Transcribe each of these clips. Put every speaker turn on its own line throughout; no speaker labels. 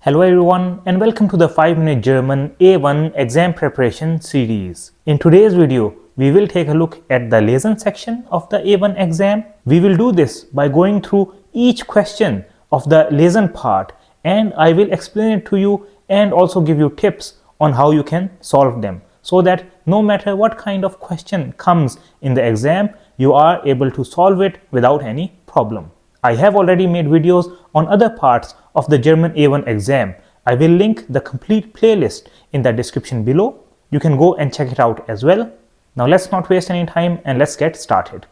Hello everyone and welcome to the 5-minute German A1 exam preparation series. In today's video, we will take a look at the Lesen section of the A1 exam. We will do this by going through each question of the Lesen part, and I will explain it to you and also give you tips on how you can solve them, so that no matter what kind of question comes in the exam, you are able to solve it without any problem. I have already made videos on other parts of the German A1 exam. I will link the complete playlist in the description below. You can go and check it out as well. Now let's not waste any time and let's get started.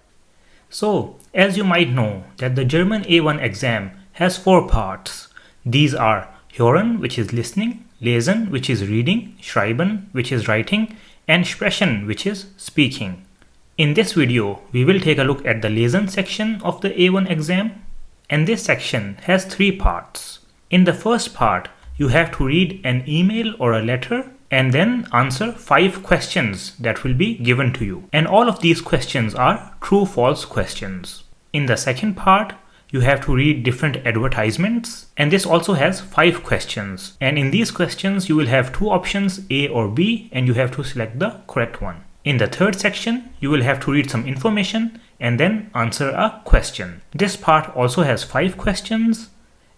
So, as you might know that the German A1 exam has 4 parts. These are Hören, which is listening, Lesen, which is reading, Schreiben, which is writing, and Sprechen, which is speaking. In this video, we will take a look at the Lesen section of the A1 exam, and this section has 3 parts. In the first part, you have to read an email or a letter and then answer 5 questions that will be given to you. And all of these questions are true-false questions. In the second part, you have to read different advertisements, and this also has 5 questions. And in these questions, you will have 2 options, A or B, and you have to select the correct one. In the third section, you will have to read some information and then answer a question. This part also has 5 questions,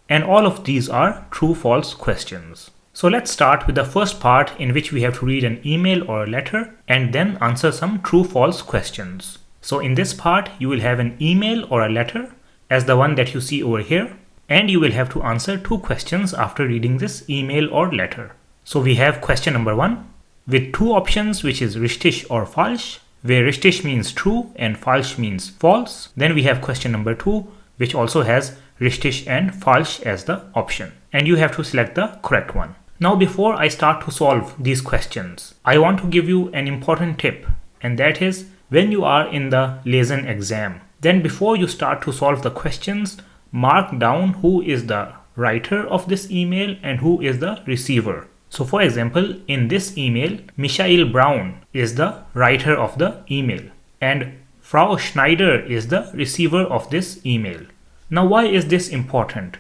and all of these are true-false questions. So let's start with the first part, in which we have to read an email or a letter and then answer some true-false questions. So in this part, you will have an email or a letter as the one that you see over here, and you will have to answer 2 questions after reading this email or letter. So we have question number 1. With 2 options, which is richtig or falsch, where richtig means true and falsch means false. Then we have question number 2, which also has richtig and falsch as the option. And you have to select the correct one. Now before I start to solve these questions, I want to give you an important tip, and that is when you are in the Lesen exam, then before you start to solve the questions, mark down who is the writer of this email and who is the receiver. So for example, in this email, Michael Braun is the writer of the email and Frau Schneider is the receiver of this email. Now why is this important?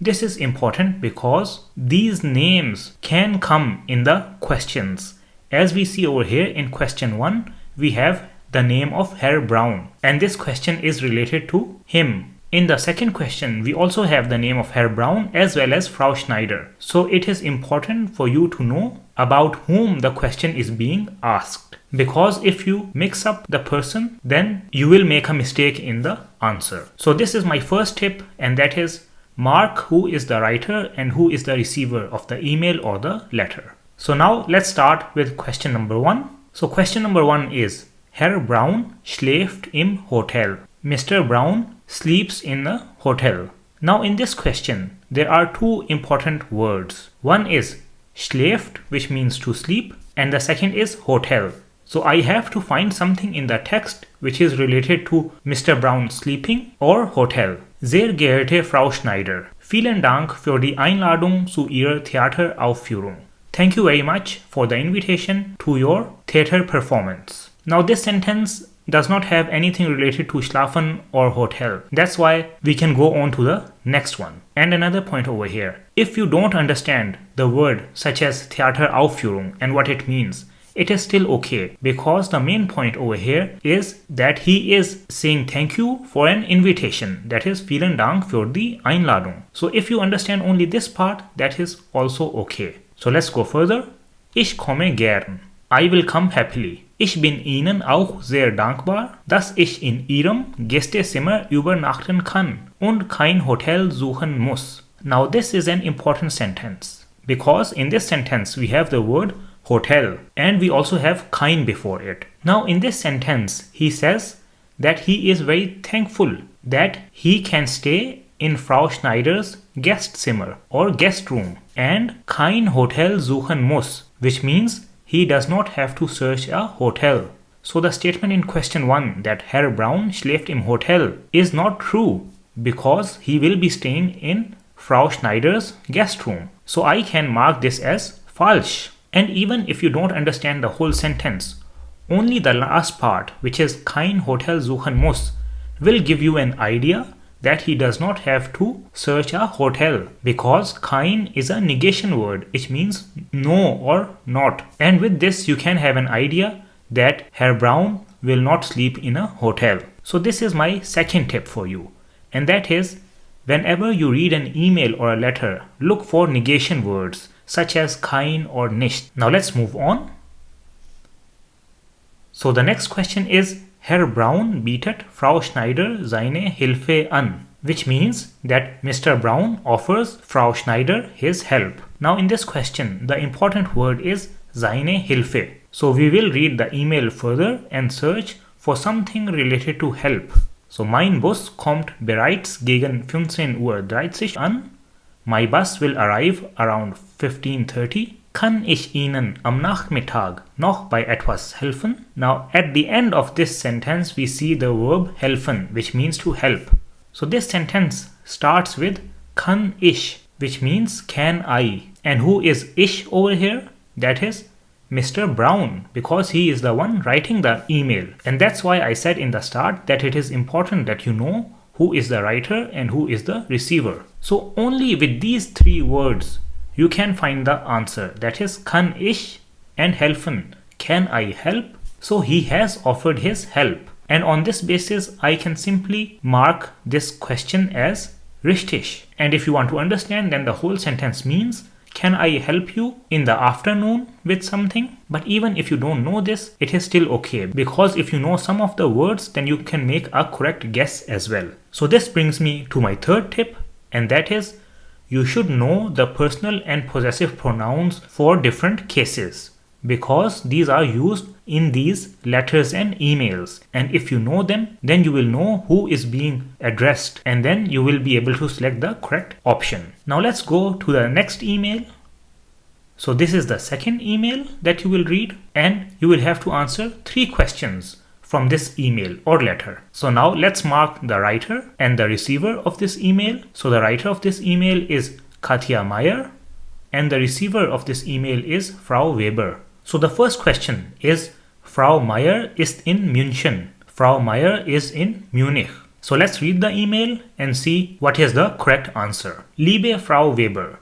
This is important because these names can come in the questions. As we see over here in question 1, we have the name of Herr Braun, and this question is related to him. In the second question, we also have the name of Herr Braun as well as Frau Schneider. So it is important for you to know about whom the question is being asked. Because if you mix up the person, then you will make a mistake in the answer. So this is my first tip, and that is mark who is the writer and who is the receiver of the email or the letter. So now let's start with question number 1. So question number 1 is Herr Braun schläft im Hotel. Mr. Braun sleeps in a hotel. Now in this question, there are 2 important words. One is schläft, which means to sleep, and the second is hotel. So I have to find something in the text which is related to Mr. Braun sleeping or hotel. Sehr geehrte Frau Schneider, vielen Dank für die Einladung zu Ihrer Theateraufführung. Thank you very much for the invitation to your theater performance. Now this sentence does not have anything related to schlafen or hotel. That's why we can go on to the next one. And another point over here. If you don't understand the word such as Theateraufführung and what it means, it is still okay, because the main point over here is that he is saying thank you for an invitation. That is vielen Dank für die Einladung. So if you understand only this part, that is also okay. So let's go further. Ich komme gern. I will come happily. Ich bin Ihnen auch sehr dankbar, dass ich in Ihrem Gästezimmer übernachten kann und kein Hotel suchen muss. Now this is an important sentence, because in this sentence we have the word hotel and we also have kein before it. Now in this sentence he says that he is very thankful that he can stay in Frau Schneider's Gastzimmer or guest room and kein Hotel suchen muss, which means he does not have to search a hotel. So the statement in question 1 that Herr Braun schläft im Hotel is not true, because he will be staying in Frau Schneider's guest room. So I can mark this as falsch. And even if you don't understand the whole sentence, only the last part, which is kein Hotel suchen muss, will give you an idea that he does not have to search a hotel because kein is a negation word, which means no or not. And with this you can have an idea that Herr Braun will not sleep in a hotel. So this is my second tip for you, and that is, whenever you read an email or a letter, look for negation words such as kein or nicht. Now let's move on. So the next question is, Herr Braun bietet Frau Schneider seine Hilfe an, which means that Mr. Braun offers Frau Schneider his help. Now in this question, the important word is seine Hilfe. So we will read the email further and search for something related to help. So mein Bus kommt bereits gegen 15:30 Uhr an. My bus will arrive around 15:30. Kann ich Ihnen am Nachmittag noch bei etwas helfen? Now at the end of this sentence we see the verb helfen, which means to help. So this sentence starts with kann ich, which means can I. And who is ich over here? That is Mr. Braun, because he is the one writing the email. And that's why I said in the start that it is important that you know who is the writer and who is the receiver. So only with these three words you can find the answer, that is kann ich and helfen, can I help? So he has offered his help, and on this basis I can simply mark this question as richtig. And if you want to understand, then the whole sentence means, can I help you in the afternoon with something? But even if you don't know this, it is still okay, because if you know some of the words, then you can make a correct guess as well. So this brings me to my third tip, and that is, you should know the personal and possessive pronouns for different cases, because these are used in these letters and emails. And if you know them, then you will know who is being addressed, and then you will be able to select the correct option. Now let's go to the next email. So this is the second email that you will read, and you will have to answer 3 questions from this email or letter. So now let's mark the writer and the receiver of this email. So the writer of this email is Katja Meyer, and the receiver of this email is Frau Weber. So the first question is, Frau Meyer ist in München. Frau Meyer is in Munich. So let's read the email and see what is the correct answer. Liebe Frau Weber,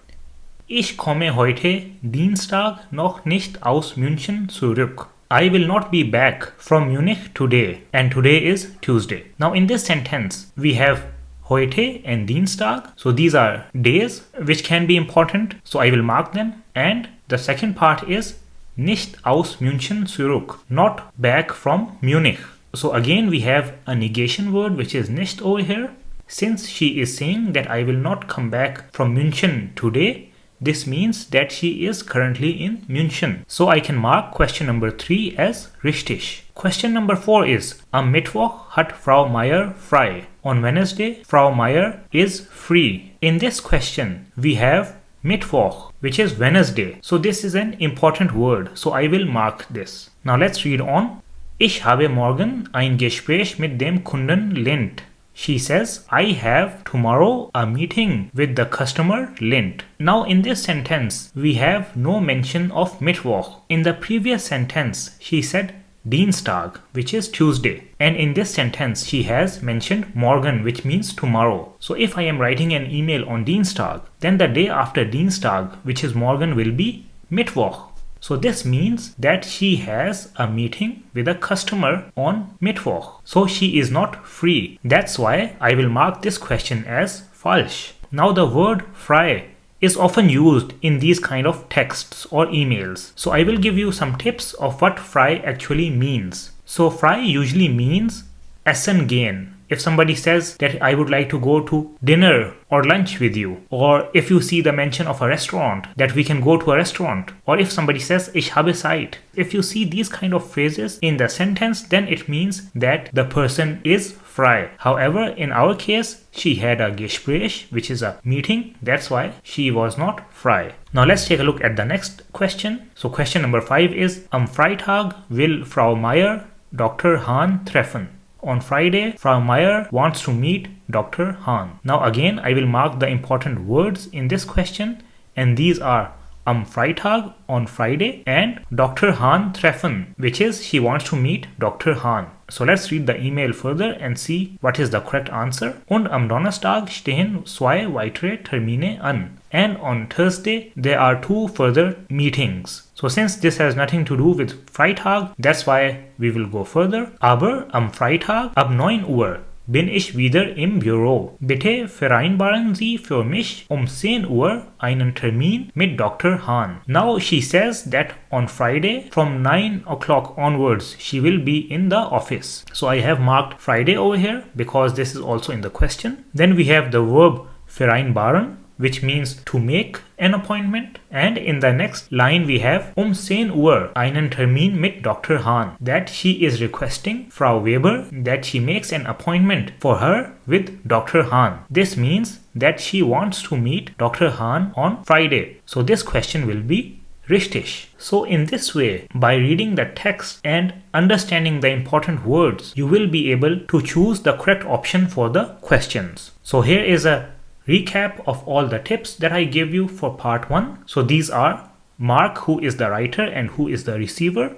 ich komme heute Dienstag noch nicht aus München zurück. I will not be back from Munich today, and today is Tuesday. Now in this sentence, we have heute and Dienstag. So these are days which can be important. So I will mark them. And the second part is nicht aus München zurück, not back from Munich. So again we have a negation word which is nicht over here. Since she is saying that I will not come back from München today, this means that she is currently in München. So I can mark question number 3 as richtig. Question number 4 is, am Mittwoch hat Frau Meyer frei. On Wednesday, Frau Meyer is free. In this question, we have Mittwoch, which is Wednesday. So this is an important word. So I will mark this. Now let's read on. Ich habe morgen ein Gespräch mit dem Kunden Lind. She says, I have tomorrow a meeting with the customer Lind. Now in this sentence, we have no mention of Mittwoch. In the previous sentence, she said Dienstag, which is Tuesday. And in this sentence, she has mentioned morgen, which means tomorrow. So if I am writing an email on Dienstag, then the day after Dienstag, which is morgen, will be Mittwoch. So this means that she has a meeting with a customer on Mittwoch. So she is not free. That's why I will mark this question as falsch. Now the word frei is often used in these kind of texts or emails. So I will give you some tips of what frei actually means. So frei usually means essen gehen. If somebody says that I would like to go to dinner or lunch with you, or if you see the mention of a restaurant, that we can go to a restaurant, or if somebody says ich habe Zeit, if you see these kind of phrases in the sentence, then it means that the person is frei. However, in our case, she had a Gespräch, which is a meeting. That's why she was not frei. Now let's take a look at the next question. So question number 5 is, am Freitag will Frau Meyer Dr. Hahn treffen. On Friday, Frau Meyer wants to meet Dr. Hahn. Now again, I will mark the important words in this question, and these are am Freitag on Friday, and Dr. Hahn treffen, which is she wants to meet Dr. Hahn. So let's read the email further and see what is the correct answer. Und am Donnerstag stehen zwei weitere Termine an. And on Thursday there are 2 further meetings. So since this has nothing to do with Freitag, that's why we will go further. Aber am Freitag ab 9 Uhr bin ich wieder im Büro. Bitte vereinbaren Sie für mich 10 Uhr einen Termin mit Dr. Hahn. Now she says that on Friday from 9 o'clock onwards she will be in the office. So I have marked Friday over here because this is also in the question. Then we have the verb vereinbaren, which means to make an appointment, and in the next line we have 10 Uhr einen Termin mit Dr. Hahn, that she is requesting Frau Weber that she makes an appointment for her with Dr. Hahn. This means that she wants to meet Dr. Hahn on Friday. So this question will be richtig. So in this way, by reading the text and understanding the important words, you will be able to choose the correct option for the questions. So here is a recap of all the tips that I gave you for part 1. So these are: mark who is the writer and who is the receiver.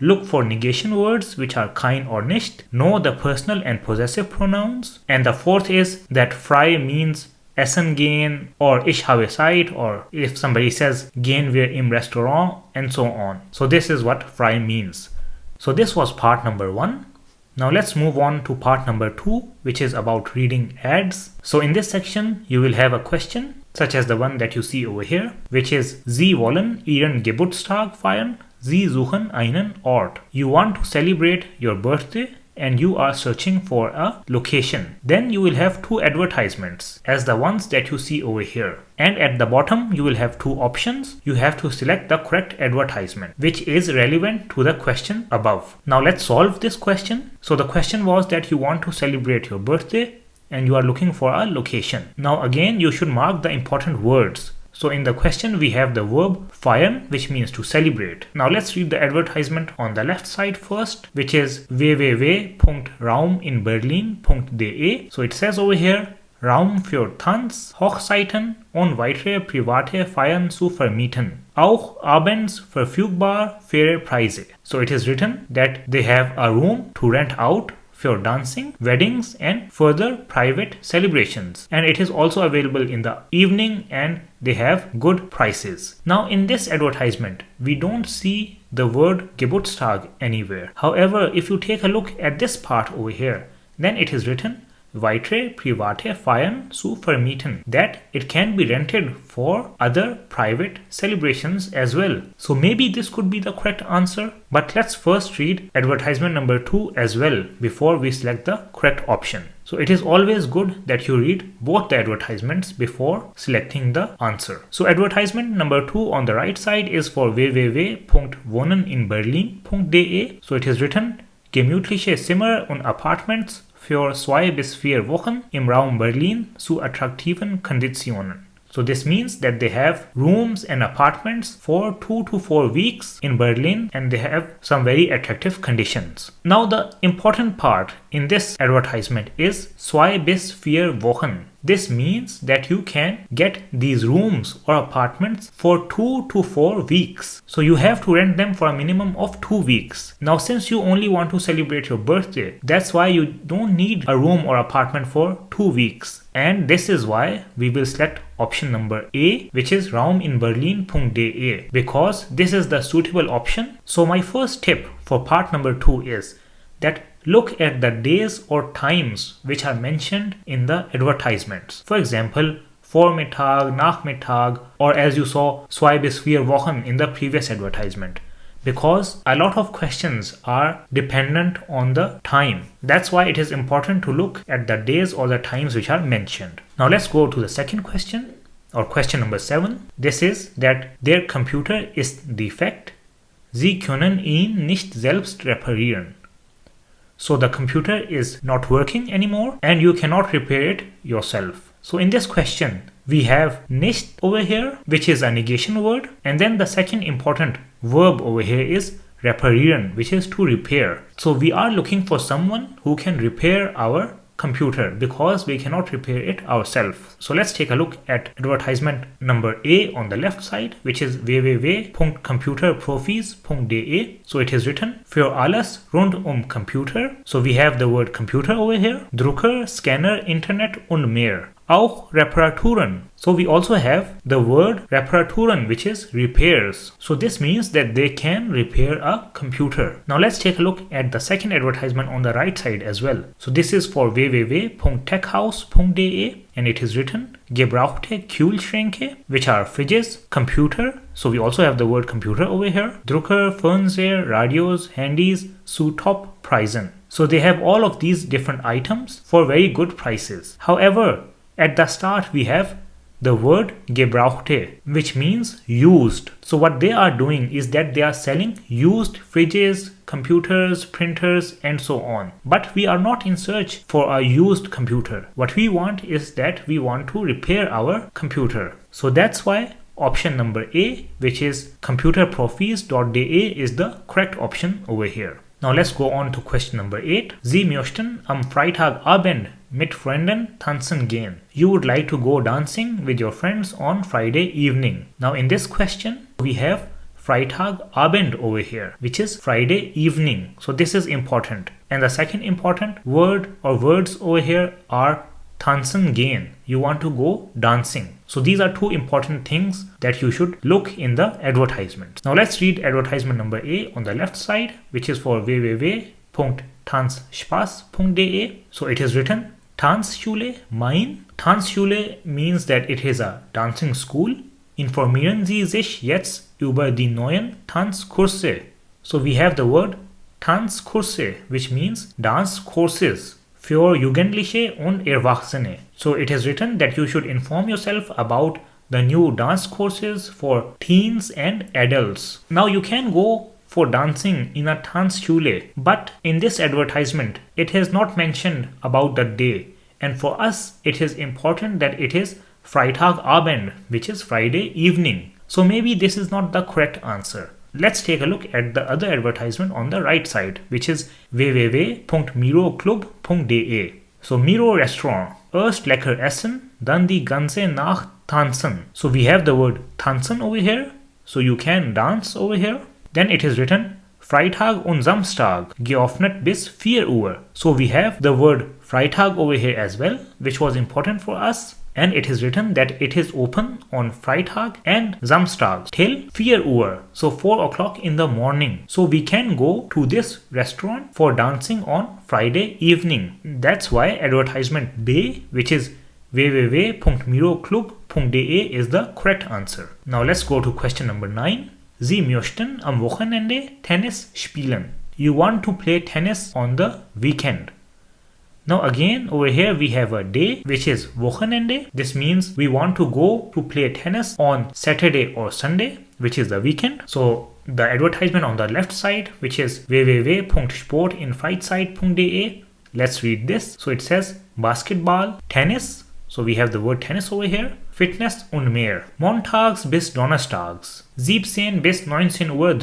Look for negation words which are kein or nicht. Know the personal and possessive pronouns. And the fourth is that frei means essen gehen or ich habe Zeit, or if somebody says gehen wir im Restaurant, and so on. So this is what frei means. So this was part number 1. Now let's move on to part number 2, which is about reading ads. So in this section, you will have a question such as the one that you see over here, which is Sie wollen Ihren Geburtstag feiern. Sie suchen einen Ort. You want to celebrate your birthday and you are searching for a location. Then you will have 2 advertisements as the ones that you see over here. And at the bottom you will have 2 options. You have to select the correct advertisement which is relevant to the question above. Now let's solve this question. So the question was that you want to celebrate your birthday and you are looking for a location. Now again you should mark the important words. So in the question we have the verb feiern, which means to celebrate. Now let's read the advertisement on the left side first, which is www.rauminberlin.de. So it says over here, Raum für Tanz, Hochzeiten und weitere private Feiern zu vermieten. Auch abends verfügbar, faire Preise. So it is written that they have a room to rent out for dancing, weddings and further private celebrations, and it is also available in the evening and they have good prices. Now in this advertisement we don't see the word Geburtstag anywhere. However, if you take a look at this part over here, then it is written weitere private Feiern zu vermieten, that it can be rented for other private celebrations as well. So maybe this could be the correct answer, but let's first read advertisement number 2 as well before we select the correct option. So it is always good that you read both the advertisements before selecting the answer. So advertisement number 2 on the right side is for www.wohneninberlin.de. So it is written gemütliche Zimmer und Apartments für 2 bis 4 Wochen im Raum Berlin zu attraktiven Konditionen. So this means that they have rooms and apartments for 2 to 4 weeks in Berlin and they have some very attractive conditions. Now the important part in this advertisement is 2 bis 4 Wochen. This means that you can get these rooms or apartments for 2 to 4 weeks. So you have to rent them for a minimum of 2 weeks. Now since you only want to celebrate your birthday, that's why you don't need a room or apartment for 2 weeks. And this is why we will select option number A, which is rauminberlin.de, because this is the suitable option. So my first tip for part number 2 is that look at the days or times which are mentioned in the advertisements. For example, Vormittag, Nachmittag, or as you saw, 2 bis 4 Wochen in the previous advertisement. Because a lot of questions are dependent on the time. That's why it is important to look at the days or the times which are mentioned. Now let's go to the second question, or question number 7. This is that their computer ist defekt. Sie können ihn nicht selbst reparieren. So the computer is not working anymore and you cannot repair it yourself. So in this question, we have nicht over here, which is a negation word. And then the second important verb over here is reparieren, which is to repair. So we are looking for someone who can repair our computer because we cannot repair it ourselves. So let's take a look at advertisement number A on the left side, which is www.computerprofis.de. So it is written für alles rund Computer. So we have the word computer over here, Drucker, Scanner, Internet und mehr. Auch Reparaturen. So we also have the word Reparaturen, which is repairs. So this means that they can repair a computer. Now let's take a look at the second advertisement on the right side as well. So this is for www.techhaus.de and it is written Gebrauchte Kühlschränke, which are fridges, computer. So we also have the word computer over here. Drucker, Fernseher, radios, handies, zu top Preisen. So they have all of these different items for very good prices. However, at the start we have the word Gebrauchte, which means used. So what they are doing is that they are selling used fridges, computers, printers and so on. But we are not in search for a used computer. What we want is that we want to repair our computer. So that's why option number A, which is computerprofis.de, is the correct option over here. Now let's go on to question number 8. Sie möchten am Freitagabend mit Freunden tanzen gehen. You would like to go dancing with your friends on Friday evening. Now in this question, we have Freitagabend over here, which is Friday evening. So this is important. And the second important word or words over here are tanzen gehen. You want to go dancing. So these are two important things that you should look in the advertisement. Now let's read advertisement number A on the left side, which is for www.tanzspaß.de. So it is written Tanzschule Main. Tanzschule means that it is a dancing school. Informieren Sie sich jetzt über die neuen Tanzkurse. So we have the word Tanzkurse, which means dance courses für Jugendliche und Erwachsene. So it is written that you should inform yourself about the new dance courses for teens and adults. Now you can go for dancing in a Tanzschule, but in this advertisement it has not mentioned about the day, and for us it is important that it is Freitagabend, which is Friday evening. So maybe this is not the correct answer. Let's take a look at the other advertisement on the right side, which is www.miroclub.de. So Miro Restaurant, erst lecker essen, dann die ganze Nacht tanzen. So we have the word tanzen over here, so you can dance over here. Then it is written Freitag und Samstag, geöffnet bis 4 Uhr. So we have the word Freitag over here as well, which was important for us. And it is written that it is open on Freitag and Samstag till 4 Uhr, so 4 o'clock in the morning. So we can go to this restaurant for dancing on Friday evening. That's why advertisement B, which is www.miroclub.de, is the correct answer. Now let's go to question number 9. Sie möchten am Wochenende Tennis spielen. You want to play tennis on the weekend. Now again over here we have a day, which is Wochenende. This means we want to go to play tennis on Saturday or Sunday, which is the weekend. So the advertisement on the left side, which is www.sportinfreizeit.de, let's read this. So it says Basketball, Tennis. So we have the word tennis over here. Fitness und mehr. Montags bis Donnerstags. 17 bis 19:30 Uhr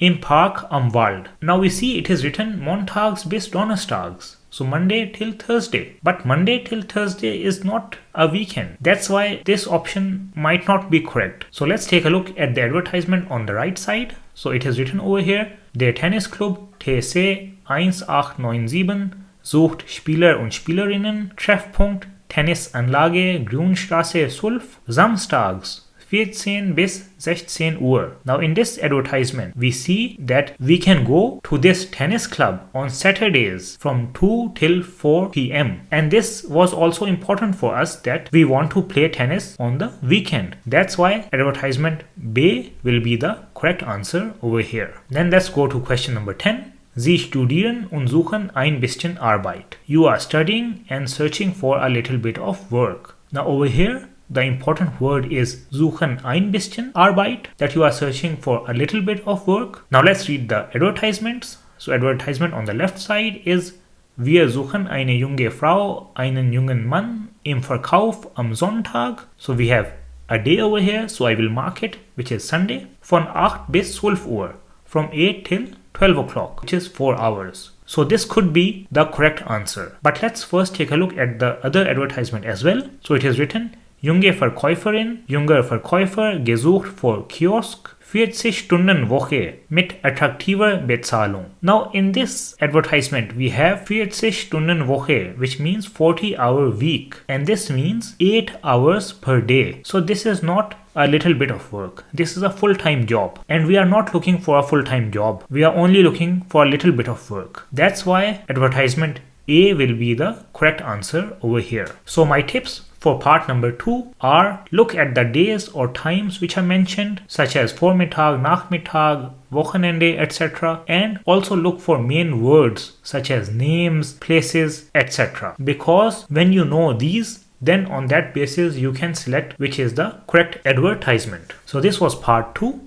im Park am Wald. Now we see it is written Montags bis Donnerstags. So Monday till Thursday. But Monday till Thursday is not a weekend. That's why this option might not be correct. So let's take a look at the advertisement on the right side. So it is written over here, der Tennisclub TC 1897 sucht Spieler und Spielerinnen. Treffpunkt Tennisanlage Grünstraße 12, samstags 14 bis 16 Uhr. Now in this advertisement, we see that we can go to this tennis club on Saturdays from 2 till 4 p.m. And this was also important for us that we want to play tennis on the weekend. That's why advertisement B will be the correct answer over here. Then let's go to question number 10. Sie studieren und suchen ein bisschen Arbeit. You are studying and searching for a little bit of work. Now over here, the important word is suchen ein bisschen Arbeit, that you are searching for a little bit of work. Now let's read the advertisements. So advertisement on the left side is Wir suchen eine junge Frau, einen jungen Mann im Verkauf am Sonntag. So we have a day over here, so I will mark it, which is Sunday. Von 8 bis 12 Uhr, from 8 till 12 o'clock, which is 4 hours. So this could be the correct answer. But let's first take a look at the other advertisement as well. So it is written, Junge Verkäuferin, junger Verkäufer, gesucht für Kiosk, 40-Stunden-Woche mit attraktiver Bezahlung. Now in this advertisement we have 40-Stunden-Woche, which means 40-hour week, and this means 8 hours per day. So this is not a little bit of work. This is a full-time job, and we are not looking for a full-time job. We are only looking for a little bit of work. That's why advertisement A will be the correct answer over here. So my tips for part number 2 are, look at the days or times which are mentioned, such as Vormittag, Nachmittag, Wochenende, etc. And also look for main words such as names, places, etc. Because when you know these, then on that basis you can select which is the correct advertisement. So this was part 2.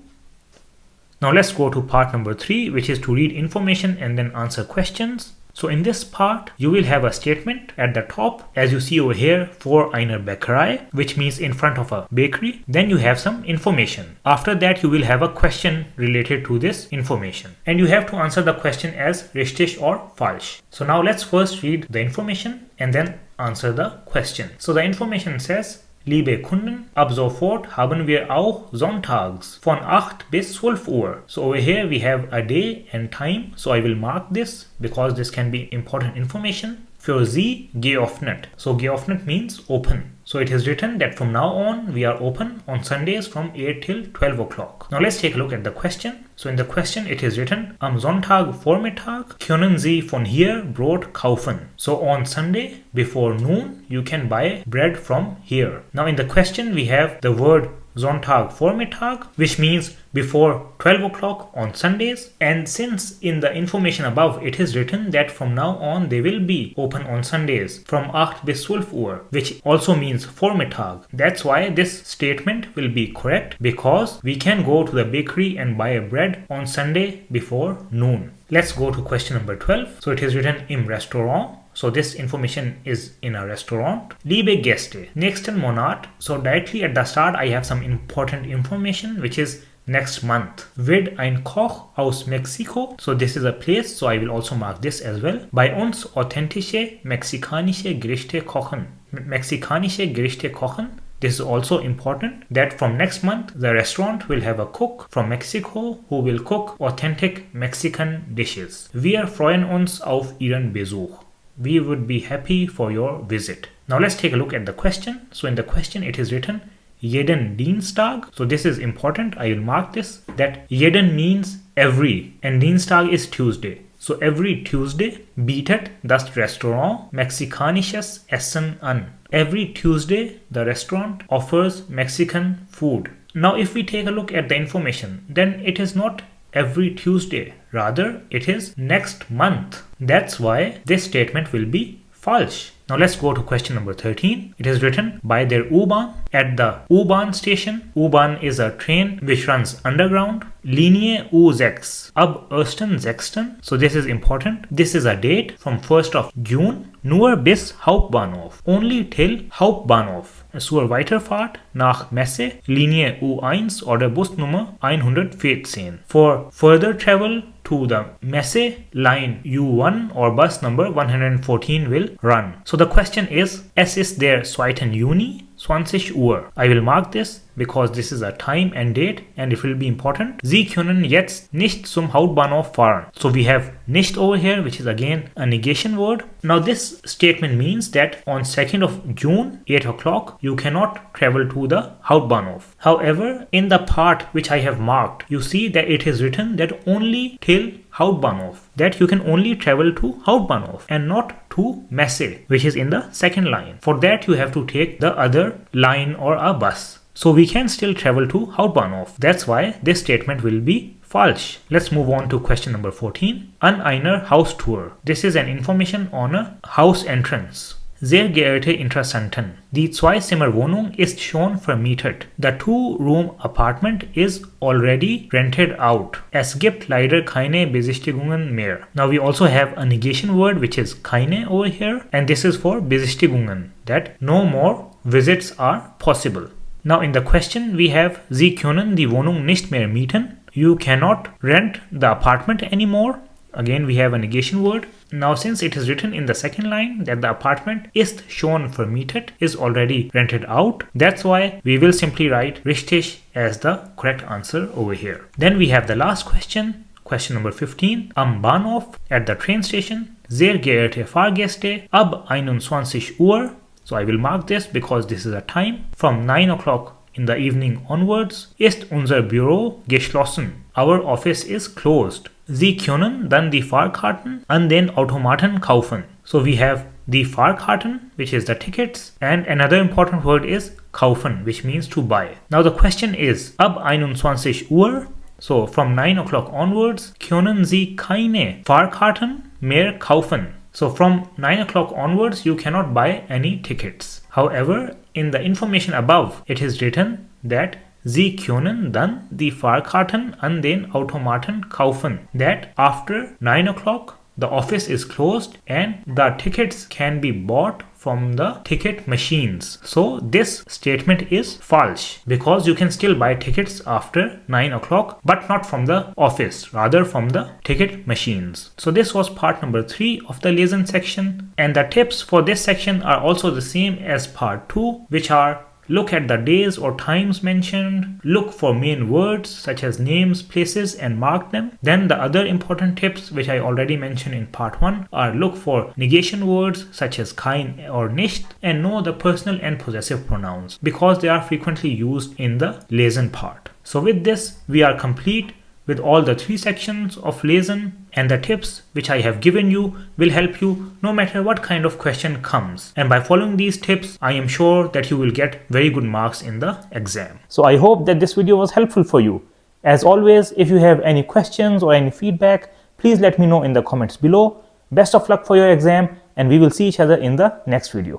Now let's go to part number 3, which is to read information and then answer questions. So in this part, you will have a statement at the top, as you see over here, vor einer Bäckerei, which means in front of a bakery. Then you have some information. After that, you will have a question related to this information. And you have to answer the question as richtig or falsch. So now let's first read the information and then answer the question. So the information says, Liebe Kunden, ab sofort haben wir auch sonntags von 8 bis 12 Uhr. So over here we have a day and time. So I will mark this because this can be important information. Für Sie geöffnet. So geöffnet means open. So it is written that from now on we are open on Sundays from 8 till 12 o'clock. Now let's take a look at the question. So in the question it is written, am Sonntagvormittag können Sie von hier Brot kaufen. So on Sunday before noon you can buy bread from here. Now in the question we have the word Sonntagvormittag, which means before 12 o'clock on Sundays. And since in the information above it is written that from now on they will be open on Sundays from 8 bis 12 Uhr, which also means Vormittag. That's why this statement will be correct, because we can go to the bakery and buy a bread on Sunday before noon. Let's go to question number 12. So it is written im Restaurant. So this information is in a restaurant. Liebe Gäste, nächsten Monat. So directly at the start I have some important information, which is next month. Wird ein Koch aus Mexiko. So this is a place, so I will also mark this as well. Bei uns authentische mexikanische Gerichte kochen. Mexikanische Gerichte kochen. This is also important, that from next month the restaurant will have a cook from Mexico who will cook authentic Mexican dishes. Wir freuen uns auf Ihren Besuch. We would be happy for your visit. Now let's take a look at the question. So in the question it is written jeden Dienstag. So this is important. I will mark this, that jeden means every and Dienstag is Tuesday. So every Tuesday bietet das Restaurant mexikanisches Essen an. Every Tuesday the restaurant offers Mexican food. Now if we take a look at the information, then it is not every Tuesday, rather it is next month. That's why this statement will be falsch. Now let's go to question number 13. It is written by der U-Bahn. At the U-Bahn station. U-Bahn is a train which runs underground. Linie U6 ab 1.6. So this is important. This is a date from 1st of June. Nur bis Hauptbahnhof. Only till Hauptbahnhof. Zur Weiterfahrt nach Messe, Linie U1 oder Busnummer 114. For further travel to the Messe, line U1 or bus number 114 will run. So the question is, es ist der 2. Juni 20 Uhr. I will mark this because this is a time and date and it will be important. Sie können jetzt nicht zum Hauptbahnhof fahren. So we have nicht over here, which is again a negation word. Now this statement means that on 2nd of June, 8 o'clock, you cannot travel to the Hauptbahnhof. However, in the part which I have marked, you see that it is written that only till Hauptbahnhof, that you can only travel to Hauptbahnhof and not to Messe, which is in the second line. For that you have to take the other line or a bus. So we can still travel to Hauptbahnhof. That's why this statement will be falsch. Let's move on to question number 14. An einer Haustour. This is an information on a house entrance. Sehr geehrte Interessenten, die Zwei-Zimmer-Wohnung ist schon vermietet. The two-room apartment is already rented out. Es gibt leider keine Besichtigungen mehr. Now we also have a negation word which is keine over here, and this is for Besichtigungen, that no more visits are possible. Now in the question we have Sie können die Wohnung nicht mehr mieten. You cannot rent the apartment anymore. Again, we have a negation word. Now, since it is written in the second line that the apartment ist schon vermietet, is already rented out, that's why we will simply write richtig as the correct answer over here. Then we have the last question, question number 15. Am Bahnhof, at the train station, sehr geehrte Fahrgäste, ab 21 Uhr. So I will mark this because this is a time. From 9 o'clock in the evening onwards, ist unser Büro geschlossen. Our office is closed. Sie können dann die Fahrkarten an den Automaten kaufen. So we have the Fahrkarten, which is the tickets, and another important word is kaufen, which means to buy. Now the question is, ab 21 Uhr, so from 9 o'clock onwards, können Sie keine Fahrkarten mehr kaufen. So from 9 o'clock onwards, you cannot buy any tickets. However, in the information above, it is written that Sie können dann die Fahrkarten an den Automaten kaufen. That after 9 o'clock, the office is closed and the tickets can be bought from the ticket machines. So this statement is false because you can still buy tickets after 9 o'clock but not from the office, rather from the ticket machines. So this was part number 3 of the Lesen section, and the tips for this section are also the same as part 2, which are: look at the days or times mentioned, look for main words such as names, places, and mark them. Then the other important tips which I already mentioned in part 1 are: look for negation words such as kein or nicht, and know the personal and possessive pronouns because they are frequently used in the Lesen part. So with this, we are complete with all the 3 sections of Lesen, and the tips which I have given you will help you no matter what kind of question comes. And by following these tips, I am sure that you will get very good marks in the exam. So I hope that this video was helpful for you. As always, if you have any questions or any feedback, please let me know in the comments below. Best of luck for your exam, and we will see each other in the next video.